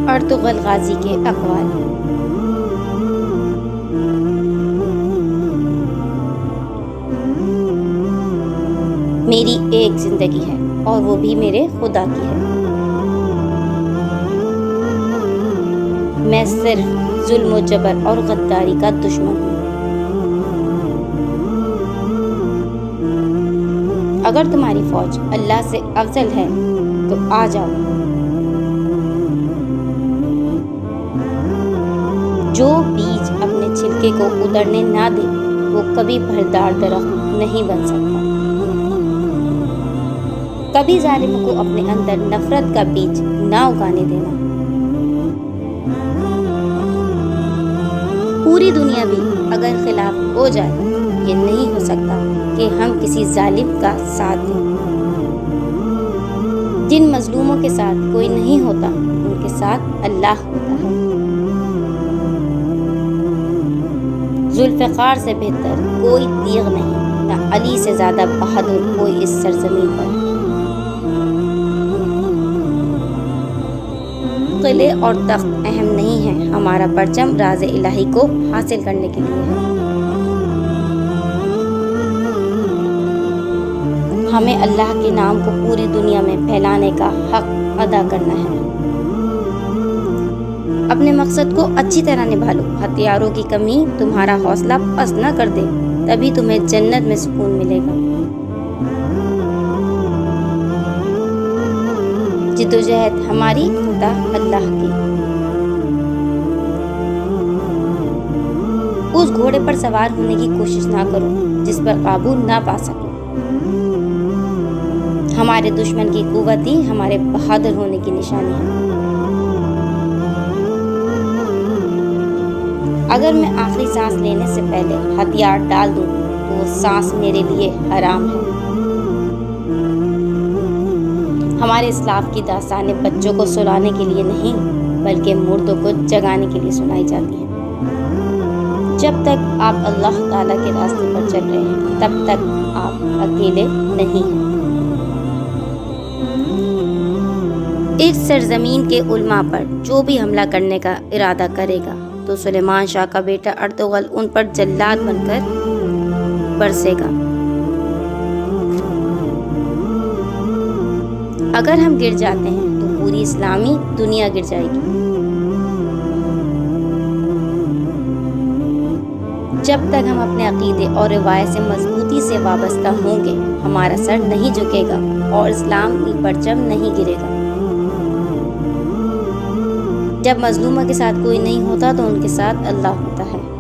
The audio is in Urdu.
ارطغرل غازی کے اقوال۔ میری ایک زندگی ہے اور وہ بھی میرے خدا کی ہے۔ میں صرف ظلم و جبر اور غداری کا دشمن ہوں۔ اگر تمہاری فوج اللہ سے افضل ہے تو آ جاؤ۔ جو بیج اپنے چھلکے کو اترنے نہ دے وہ کبھی پھلدار درخت نہیں بن سکتا۔ کبھی ظالموں کو اپنے اندر نفرت کا بیج نہ اگانے دینا۔ پوری دنیا بھی اگر خلاف ہو جائے یہ نہیں ہو سکتا کہ ہم کسی ظالم کا ساتھ دیں۔ جن مظلوموں کے ساتھ کوئی نہیں ہوتا ان کے ساتھ اللہ ہوتا ہے۔ ذوالفقار سے بہتر کوئی تیغ نہیں، نہ علی سے زیادہ بہادر کوئی اس سرزمین پر۔ قلعے اور تخت اہم نہیں ہیں، ہمارا پرچم راز الہی کو حاصل کرنے کے لیے ہے۔ ہمیں اللہ کے نام کو پوری دنیا میں پھیلانے کا حق ادا کرنا ہے۔ اپنے مقصد کو اچھی طرح نبھا لو۔ ہتھیاروں کی کمی تمہارا حوصلہ پست نہ کر دے، تبھی تمہیں جنت میں سکون ملے گا۔ جدوجہد ہماری، فتح اللہ کی۔ اس گھوڑے پر سوار ہونے کی کوشش نہ کرو جس پر قابو نہ پا سکو۔ ہمارے دشمن کی قوت ہی ہمارے بہادر ہونے کی نشانی ہے۔ اگر میں آخری سانس لینے سے پہلے ہتھیار ڈال دوں تو وہ سانس میرے لیے حرام ہے۔ ہمارے اسلاف کی داستانیں بچوں کو سلانے کے لیے نہیں بلکہ مردوں کو جگانے کے لیے سنائی جاتی ہیں۔ جب تک آپ اللہ تعالیٰ کے راستے پر چل رہے ہیں تب تک آپ اکیلے نہیں ہیں۔ اس سرزمین کے علماء پر جو بھی حملہ کرنے کا ارادہ کرے گا تو سلیمان شاہ کا بیٹا ارطغرل ان پر جلاد بن کر برسے گا۔ اگر ہم گر جاتے ہیں تو پوری اسلامی دنیا گر جائے گی۔ جب تک ہم اپنے عقیدے اور روایت سے مضبوطی سے وابستہ ہوں گے ہمارا سر نہیں جھکے گا اور اسلامی پرچم نہیں گرے گا۔ جب مظلوموں کے ساتھ کوئی نہیں ہوتا تو ان کے ساتھ اللہ ہوتا ہے۔